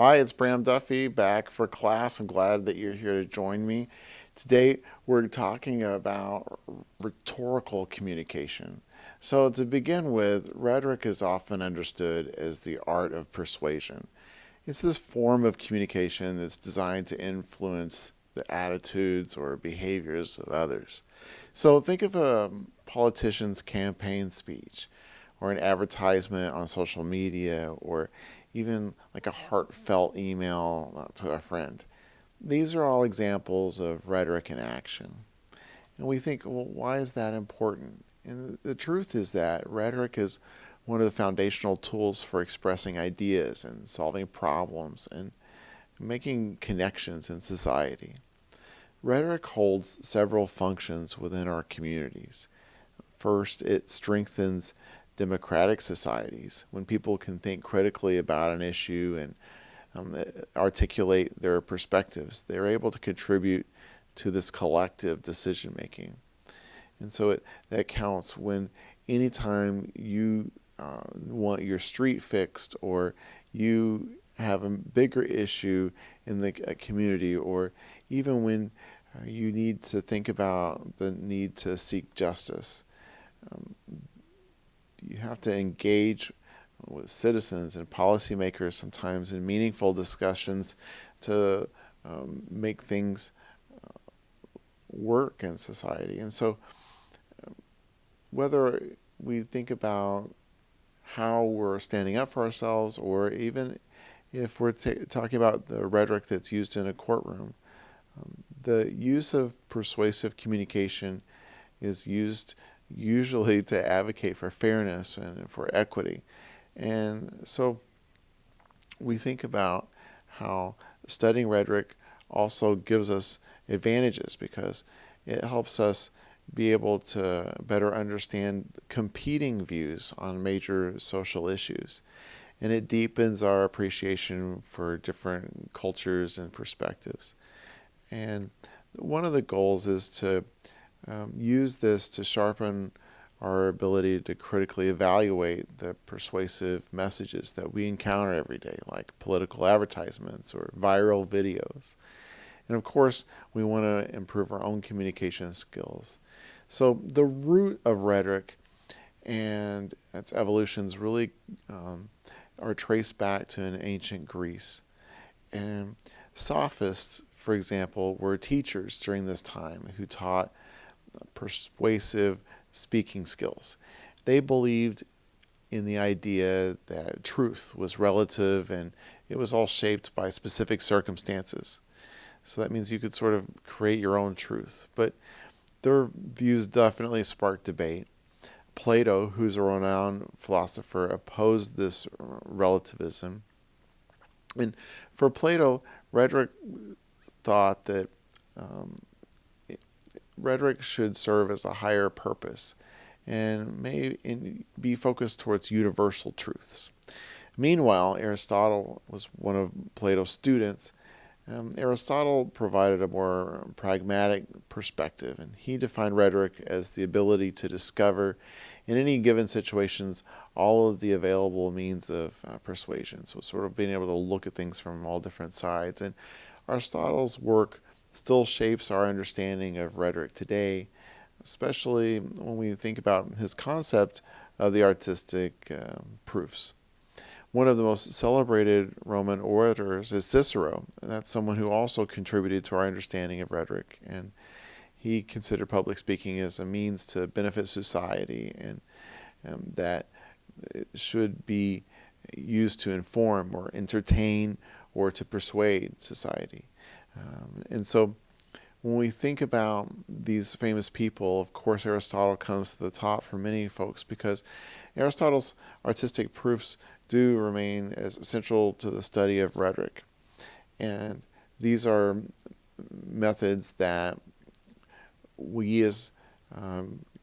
Hi, it's Bram Duffee back for class. I'm glad that you're here to join me. Today, we're talking about rhetorical communication. So, to begin with, rhetoric is often understood as the art of persuasion. It's this form of communication that's designed to influence the attitudes or behaviors of others. So, think of a politician's campaign speech, or an advertisement on social media, or even like a heartfelt email to a friend. These are all examples of rhetoric in action. And we think, well, why is that important? And the truth is that rhetoric is one of the foundational tools for expressing ideas and solving problems and making connections in society. Rhetoric holds several functions within our communities. First, it strengthens democratic societies when people can think critically about an issue and articulate their perspectives. They're able to contribute to this collective decision making. And so that counts when anytime you want your street fixed, or you have a bigger issue in the community, or even when you need to think about the need to seek justice. Um, you have to engage with citizens and policymakers sometimes in meaningful discussions to make things work in society. And so, whether we think about how we're standing up for ourselves, or even if we're talking about the rhetoric that's used in a courtroom, the use of persuasive communication is used usually to advocate for fairness and for equity. And so we think about how studying rhetoric also gives us advantages, because it helps us be able to better understand competing views on major social issues. And it deepens our appreciation for different cultures and perspectives. And one of the goals is to use this to sharpen our ability to critically evaluate the persuasive messages that we encounter every day, like political advertisements or viral videos. And of course, we want to improve our own communication skills. So the root of rhetoric and its evolutions really are traced back to an ancient Greece. And sophists, for example, were teachers during this time who taught persuasive speaking skills. They believed in the idea that truth was relative and it was all shaped by specific circumstances. So that means you could sort of create your own truth. But their views definitely sparked debate. Plato, who's a renowned philosopher, opposed this relativism. And for Plato, rhetoric thought that rhetoric should serve as a higher purpose and may be focused towards universal truths. Meanwhile, Aristotle was one of Plato's students. Aristotle provided a more pragmatic perspective, and he defined rhetoric as the ability to discover, in any given situations, all of the available means of persuasion. So sort of being able to look at things from all different sides. And Aristotle's work still shapes our understanding of rhetoric today, especially when we think about his concept of the artistic proofs. One of the most celebrated Roman orators is Cicero, and that's someone who also contributed to our understanding of rhetoric. And he considered public speaking as a means to benefit society, and that it should be used to inform or entertain or to persuade society. And so when we think about these famous people, of course, Aristotle comes to the top for many folks, because Aristotle's artistic proofs do remain as essential to the study of rhetoric. And these are methods that we as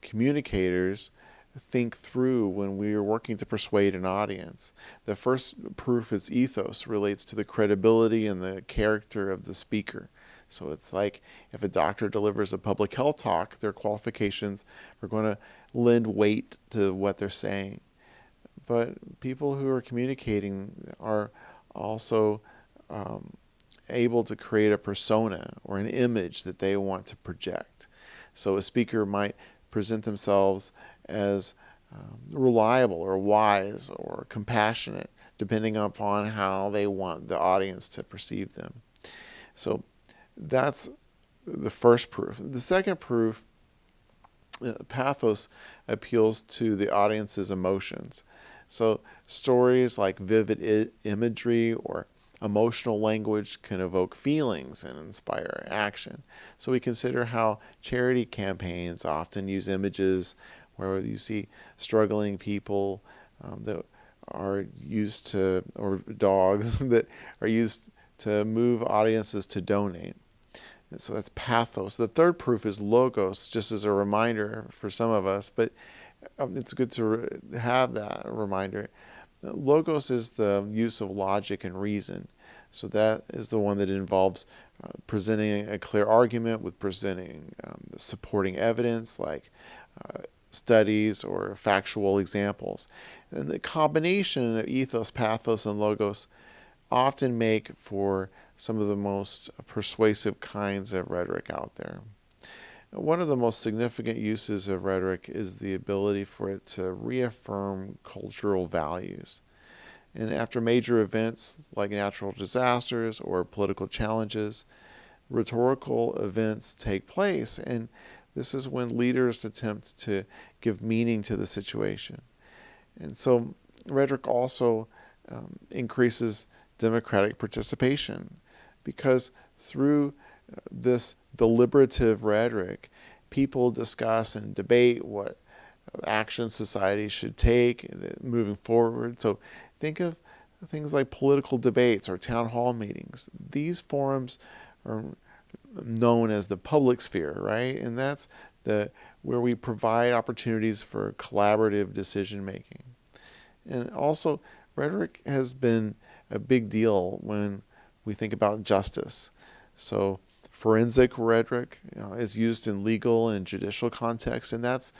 communicators think through when we are working to persuade an audience. The first proof is ethos, relates to the credibility and the character of the speaker. So it's like if a doctor delivers a public health talk, their qualifications are going to lend weight to what they're saying. But people who are communicating are also able to create a persona or an image that they want to project. So a speaker might present themselves as reliable or wise or compassionate, depending upon how they want the audience to perceive them. So that's the first proof. The second proof, pathos, appeals to the audience's emotions. So stories like vivid imagery or emotional language can evoke feelings and inspire action. So we consider how charity campaigns often use images where you see struggling people that are used to, or dogs that are used to move audiences to donate. And so that's pathos. The third proof is logos, just as a reminder for some of us, but it's good to have that reminder. Logos is the use of logic and reason. So that is the one that involves presenting a clear argument with presenting supporting evidence like studies or factual examples. And the combination of ethos, pathos, and logos often make for some of the most persuasive kinds of rhetoric out there. One of the most significant uses of rhetoric is the ability for it to reaffirm cultural values. And after major events like natural disasters or political challenges, rhetorical events take place, and this is when leaders attempt to give meaning to the situation. And so rhetoric also increases democratic participation, because through this deliberative rhetoric, people discuss and debate what action society should take moving forward. So think of things like political debates or town hall meetings. These forums are known as the public sphere, right? And that's where we provide opportunities for collaborative decision making. And also, rhetoric has been a big deal when we think about justice. So forensic rhetoric is used in legal and judicial contexts, and that's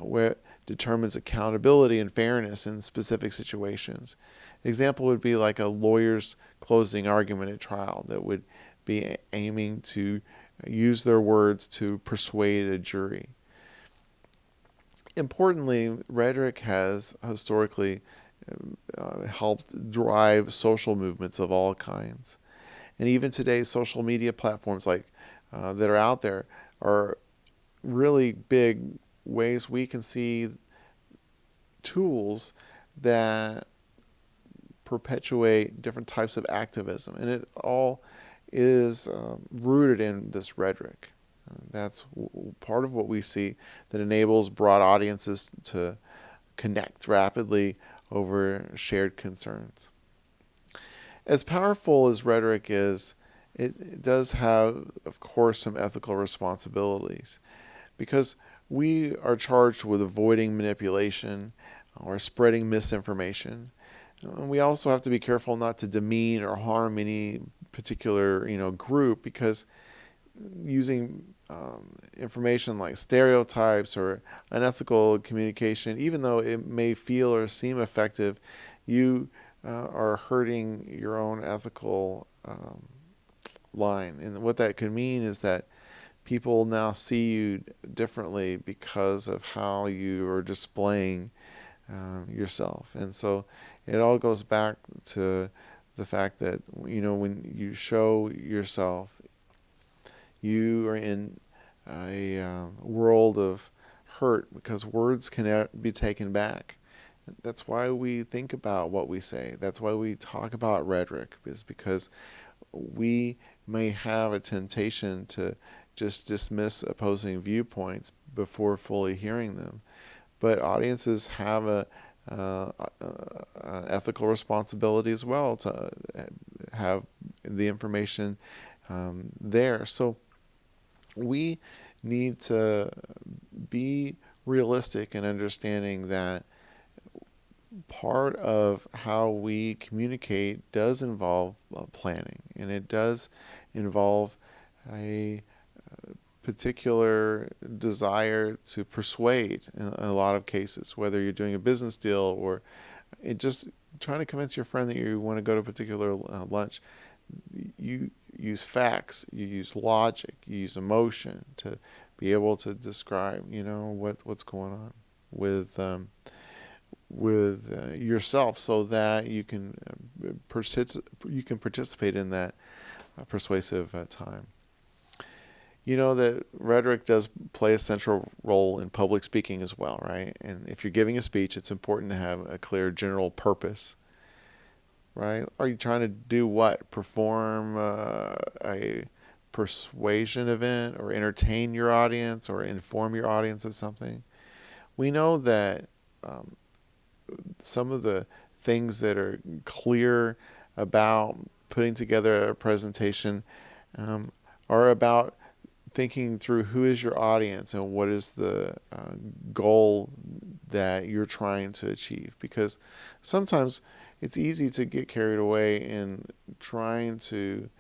where it determines accountability and fairness in specific situations. An example would be like a lawyer's closing argument at trial that would be aiming to use their words to persuade a jury. Importantly, rhetoric has historically helped drive social movements of all kinds. And even today, social media platforms like that are out there are really big ways we can see tools that perpetuate different types of activism. And it all is rooted in this rhetoric. That's part of what we see that enables broad audiences to connect rapidly over shared concerns. As powerful as rhetoric is, it does have, of course, some ethical responsibilities, because we are charged with avoiding manipulation or spreading misinformation. And we also have to be careful not to demean or harm any particular group, because using information like stereotypes or unethical communication, even though it may feel or seem effective, you are hurting your own ethical line. And what that could mean is that people now see you differently because of how you are displaying yourself. And so it all goes back to the fact that, when you show yourself, you are in a world of hurt, because words can be taken back. That's why we think about what we say. That's why we talk about rhetoric, is because we may have a temptation to just dismiss opposing viewpoints before fully hearing them. But audiences have an ethical responsibility as well to have the information there. So we need to be realistic in understanding that part of how we communicate does involve planning, and it does involve a particular desire to persuade in a lot of cases, whether you're doing a business deal or just trying to convince your friend that you want to go to a particular lunch. you use facts, you use logic, you use emotion to be able to describe, what's going on with yourself, so that you can participate in that persuasive time. You know that rhetoric does play a central role in public speaking as well, right? And if you're giving a speech, it's important to have a clear general purpose, right? Are you trying to do what? Perform a persuasion event, or entertain your audience, or inform your audience of something? We know that some of the things that are clear about putting together a presentation are about thinking through who is your audience and what is the goal that you're trying to achieve. Because sometimes it's easy to get carried away in trying to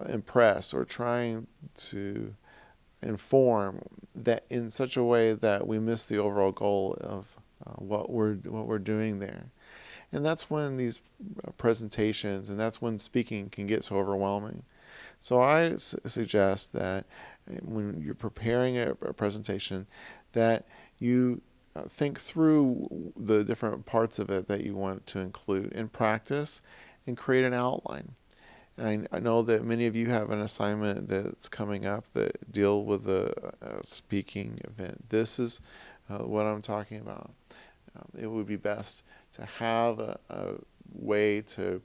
impress or trying to inform that in such a way that we miss the overall goal of what we're doing there. And that's when these presentations, and that's when speaking can get so overwhelming. So I suggest that when you're preparing a presentation, that you think through the different parts of it that you want to include in practice, and create an outline. I know that many of you have an assignment that's coming up that deal with a speaking event. This is what I'm talking about. It would be best to have a way to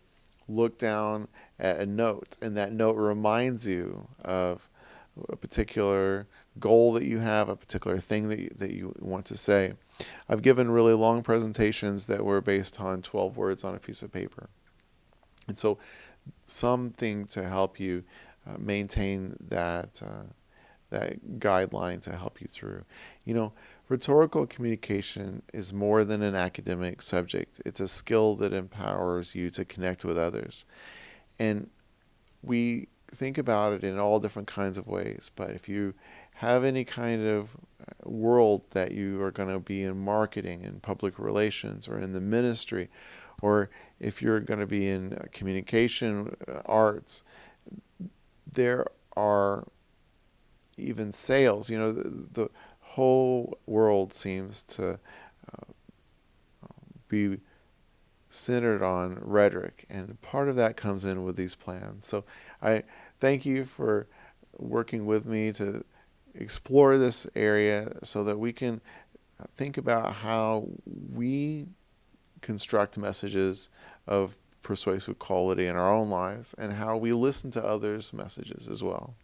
look down at a note, and that note reminds you of a particular goal that you have, a particular thing that you want to say. I've given really long presentations that were based on 12 words on a piece of paper. And so something to help you maintain that guideline to help you through. Rhetorical communication is more than an academic subject. It's a skill that empowers you to connect with others. And we think about it in all different kinds of ways. But if you have any kind of world that you are going to be in marketing, in public relations, or in the ministry, or if you're going to be in communication arts, there are even sales. The whole world seems to be centered on rhetoric, and part of that comes in with these plans. So I thank you for working with me to explore this area so that we can think about how we construct messages of persuasive quality in our own lives, and how we listen to others' messages as well.